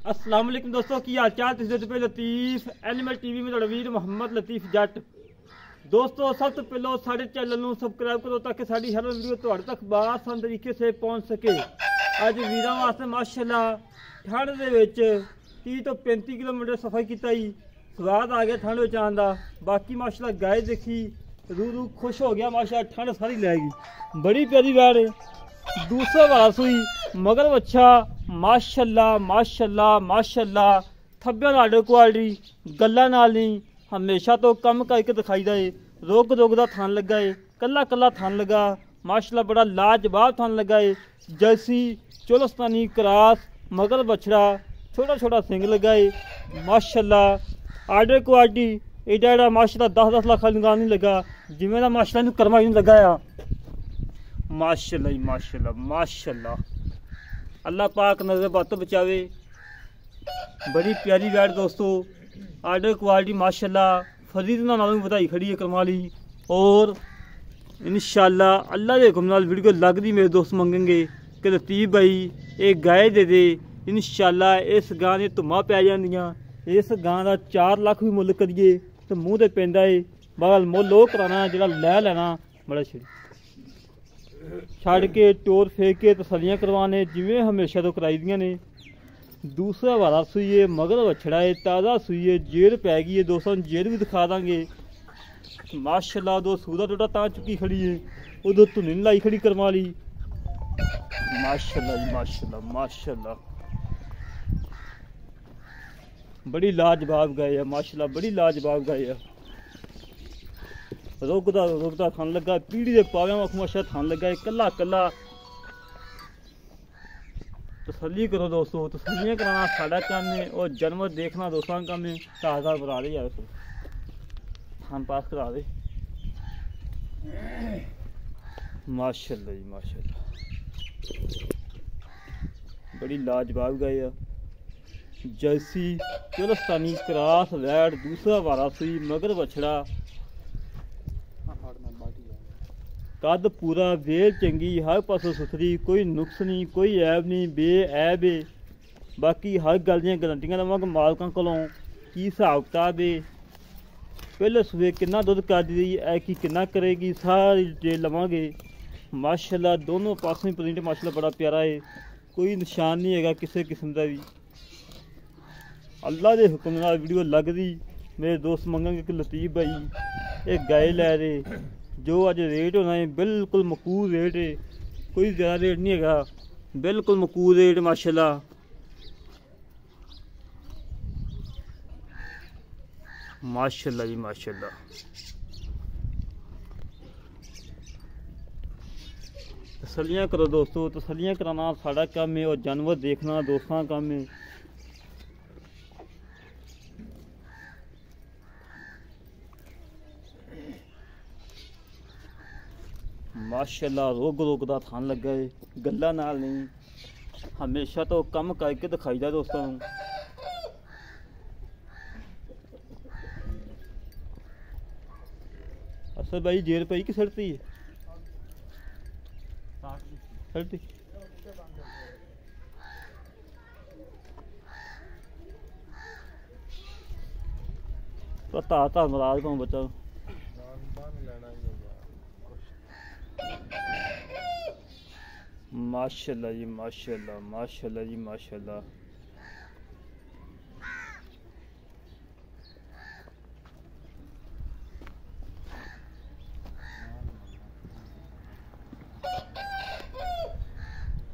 अस्सलाम वालेकुम दोस्तों की हाल चाल तुसीं पे लतीफ एनिमल टीवी में तुहाडा वीर मुहम्मद लतीफ जट। दोस्तों सब तो पहले साढ़े चैनल को सबसक्राइब करो ताकि साड़ी हर वीडियो तुहाडे तक बआसान तरीके से पहुँच सके। अज वीरां वास्ते माशाअल्लाह ठंड दे विच 30 तो 35 किलोमीटर सफ़र किया ही स्वाद आ गया ठंड में आने का। बाकी माशाअल्लाह गाय देखी रू खुश हो गया माशाअल्लाह ठंड सारी लैगी। बड़ी प्यारी बैड़ है, दूसरा वाला सुई मगर अच्छा माशाअल्लाह माशाअल्लाह माशाअल्लाह थब्बे नाल क्वालिटी गल्ला नाल नहीं हमेशा तो कम करके दिखाई है। रोक रोक का थान लगा है, कला कला थान लगा माशाअल्लाह बड़ा लाजवाब थान लगा है। जर्सी चोलस्तानी क्रास मगर बछड़ा छोटा छोटा सिंग लगा है माशाअल्लाह। आर्डर क्वालिटी एडा एडा माशाअल्लाह 10-10 लाख का नहीं लगा जिमें का माशाअल्लाह कर्मा ही नहीं लगाया। माशाअल्लाह जी माशाअल्लाह माशाअल्लाह, अल्लाह पाक नजर बातों बचावे। बड़ी प्यारी बैठ दोस्तों, आर्डर क्वालिटी माशाअल्लाह फरीद नालों बताई खड़ी है करमाली। और इंशाअल्लाह अल्लाह के हुक्म नाल वीडियो लगदी मेरे दोस्त मंगेंगे कि लतीफ भाई एक गाय दे दे। इंशाअल्लाह इस गां दी धुम्मां पै जांदियां, इस गां दा 4 लाख भी मुल करिए तो मूँह ते पैंदा है। बहरहाल मुल वो कराना जिहड़ा लै लेना बड़ा छड़ के टोर फेंक के तसलियाँ करवाने जिमें हमेशा तो कराई दियां ने। दूसरा वाला सुई है मगर बछड़ा है ताज़ा सुई है, जेर पै गई है दोस्तों, जेर भी दिखा देंगे माशाअल्लाह। दो सूदा टोटा तां चुकी खड़ी है, उधर धुनी लाई खड़ी करवा ली माशाअल्लाह जी माशाअल्लाह माशाअल्लाह। बड़ी लाजवाब गाय है माशाअल्लाह, बड़ी लाजवाब गाय है। रुकदा थान लगा पीढ़ी के पाव्या मखमशा थान लगा है कला कला। तसल्ली करो दोस्तों, तसल्लियाँ कराना साड़ा काम है और जानवर देखना दोस्तों का काम है। ताज़ा बना दे यार थान पास करा दे माशाअल्लाह जी माशाअल्लाह। बड़ी लाजवाब गाय है। जर्सी चोलस्तानी क्रास वैड दूसरा वारा सुई मगर बछड़ा कद पूरा वेल चंगी हर पासों सुथरी, कोई नुक्स नहीं कोई ऐब नहीं बेऐब है। बाकी हर गल दी गारंटियां लवांगे मालकां कोलों की हिसाब किताब है। पहले सूबे कितना दुध कर दी है कि कितना करेगी सारी डिटेल लवांगे माशाअल्लाह। दोनों पासों ही प्रिंट माशाअल्लाह बड़ा प्यारा है, कोई निशान नहीं है किसी किस्म का भी। अल्लाह के हुक्म नाल वीडियो लगदी मेरे दोस्त मंगेंगे कि लतीफ भाई एक गाय लै रहे जो अज रेट होना है बिल्कुल मकूल रेट है, कोई ज़्यादा रेट नहीं है, बिल्कुल मकूल रेट माशाअल्लाह। माशाअल्लाह जी माशाअल्लाह। तसल्लियाँ करो दोस्तों, तसल्लियाँ कराना साड़ा काम है और जानवर देखना दोस्तों का काम है। माशाअल्लाह रोग रोग का थान लगा है, गल्ला नाल नहीं हमेशा तो कम करके दिखाई दा दोस्तों। असल भाई जेर पई कि सड़ती है सड़ती पता था नाराज को बचा माशाअल्लाह जी माशाअल्लाह माशाअल्लाह जी माशाअल्लाह।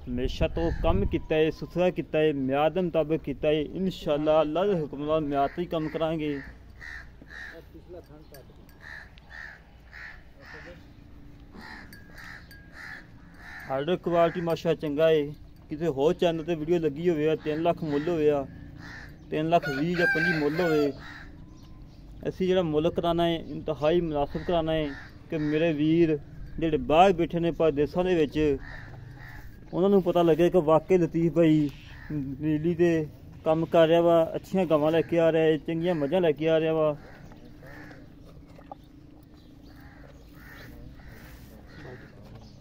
हमेशा तो कम किया है सुथरा किया है म्याद के मुताबिक किया है। इंशाअल्लाह अल्लाह के हुक्म नाल म्याद ही कम करांगे। आर्डर क्वालिटी माशा चंगा है। किसी होर चैनल पर वीडियो लगी हो 3 लाख मुल हो 3 लाख 20 या 25 मुल हो, असी जो मुल कराना है इंतहाई मुनासिब कराना है कि मेरे वीर जोड़े बाहर बैठे ने परदेसों के उन्होंने पता लगे कि वाकई लतीफ भाई नीली ते काम कर रहा वा, अच्छियां गवां लैके आ रहा है, चंगियां मझां लैके आ रहा वा।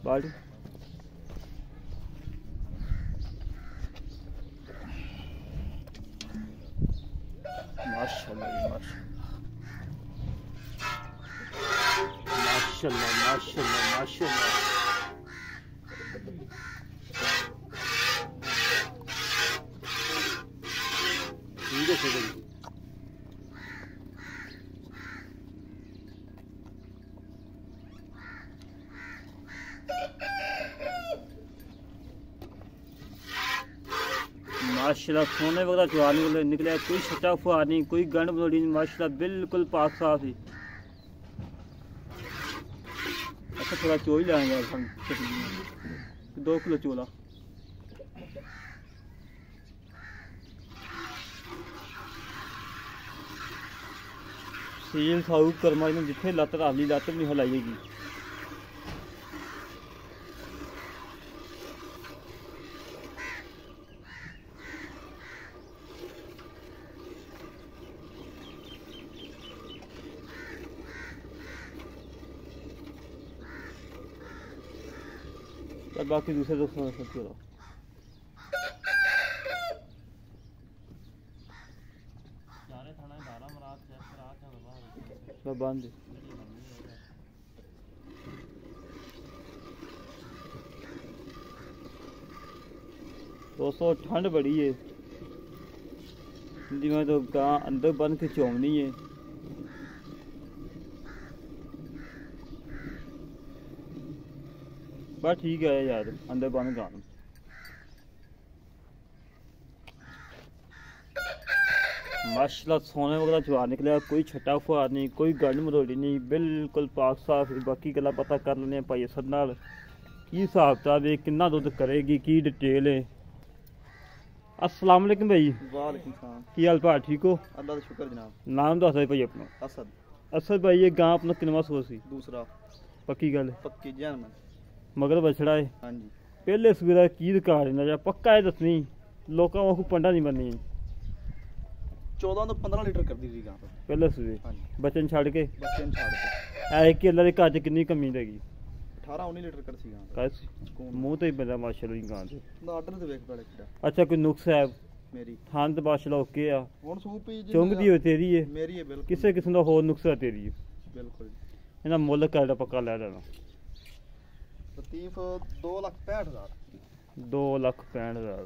बाल्टी माशाल्लाह माशाल्लाह माशाल्लाह माशाल्लाह। ठीक है सर। माशाल्लाह सोने वगैरह चुहाने वाले निकले, कोई छटा फुहार नहीं, कोई गंड बलोड़ी नहीं, माशाल्लाह बिल्कुल पाक साफ ही। अच्छा थोड़ा चोई लाएंगे यार हम 2 किलो चोला। सील साऊ कर्मा ने जिथे लत राली लत नहीं हिलाइएगी। बाकी दूसरे दोस्तों ने सब करो सब बंद। दोस्तों ठंड बड़ी है, जिमें तो गां अंदर बंद के चौमनी है। बस ठीक है यार, अंदर बंद गान। माशाल्लाह सोने वगैरह चुहा निकलिया, कोई छटा फुहार नहीं, कोई गंड मरोड़ी नहीं, बिल्कुल पाक साफ। बाकी गल्लां पता कर लेने भाई असद नाल की हिसाब किताब है, कितना दुध करेगी, की डिटेल है। अस्सलाम वालेकुम भाई। वालेकुम सलाम। की हाल भाई, ठीक हो? अल्लाह दा शुक्र जनाब। नाम दस भाई अपना? असद। असद भाई ये गां अपना किनवा सो सी? दूसरा। पक्की गल? पक्की जान में मगर बछड़ा है। हाँ जी। पहले सवेरा की रिकॉर्ड है ना, पक्का है दसनी, लोगों को पंडा नहीं बननी। 14 तो 15 लीटर कर दी थी गां पर पहले सवेरे। हाँ जी। बच्चन छड़ के बच्चन छाड़ के है कि अल्लाह दे घर च कितनी कमी रहेगी? 18-19 लीटर कर सी गां कस मुंह तो ही बंदा माशाल्लाह गां दे। ਦਾ ਆਰਡਰ ਤੇ ਵੇਖ ਬੜੇ ਕਿਹੜਾ अच्छा कोई नुक्स है? ਮੇਰੀ थंद माशाल्लाह ओके आ, ਹੁਣ ਸੂਪ ਹੀ ਚੁੰਗਦੀ ਹੋਈ ਤੇਰੀ ਹੈ, ਮੇਰੀ ਹੈ ਬਿਲਕੁਲ ਕਿਸੇ ਕਿਸਮ ਦਾ ਹੋਰ ਨੁਕਸ ਹੈ ਤੇਰੀ ਹੈ। ਬਿਲਕੁਲ। ਇਹਦਾ ਮੁੱਲ ਕਰਦਾ ਪੱਕਾ ਲੈ ਲੈਣਾ। ਲਤੀਫ 2,65,000 2,65,000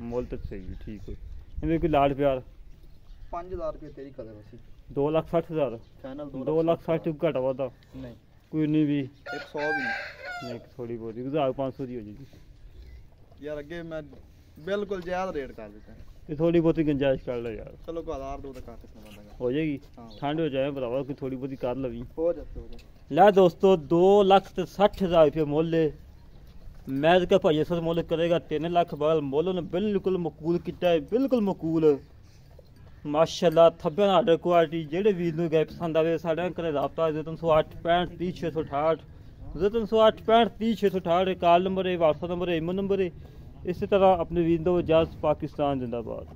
ਮੁੱਲ ਤਾਂ ਸਹੀ ਠੀਕ ਹੈ। ਇਹਦੇ ਕੋਈ ਲਾੜ ਪਿਆਰ 5,000 ਰੁਪਏ ਤੇਰੀ ਕਦਰ ਅਸੀਂ 2,60,000 ਫਾਈਨਲ 2,60,000 ਘੱਟ ਵਾਦਾ ਨਹੀਂ ਕੋਈ ਨਹੀਂ ਵੀ 100 ਵੀ ਨਹੀਂ। ਨਹੀਂ ਥੋੜੀ ਬਹੁਤੀ 1,500 ਦੀ ਹੋ ਜਾਏਗੀ ਯਾਰ ਅੱਗੇ ਮੈਂ ਬਿਲਕੁਲ ਜਾਇਜ਼ ਰੇਟ ਕਰ ਦਿੱਤਾ ਤੇ ਥੋੜੀ ਬਹੁਤੀ ਗੁੰਜਾਇਸ਼ ਕਰ ਲੈ ਯਾਰ। ਚਲੋ ਕੋ 1000 ਦੋ ਤਾਂ ਕੱਟ ਸਮਝਦਾ ਹੋ ਜਾਏਗੀ। ਹਾਂ। ਠੰਡ ਹੋ ਜਾਏ ਭਰਾਵਾ ਕੋਈ ਥੋੜੀ ਬਹੁਤੀ ਕਰ ਲਵੀ। ਹੋ ਜਾਤੇ ਲੈ ਦੋਸਤੋ 2,60,000 रुपये ਮੁੱਲ। मैं क्या भाई असल मुल करेगा 3 लाख बाल मुल ने बिल्कुल मकूल किया है, बिल्कुल मकूल माशाल्लाह। थब्बे आर्डर क्वालिटी जेडे वीर नूं गए पसंद आवे साडे घरे राबता 0308 65 30 668 0308 65 30 668 कॉल नंबर है, व्हाट्सएप नंबर है, ईमेल नंबर है। इसी तरह अपने वीर दो इजाज़त। पाकिस्तान जिंदाबाद।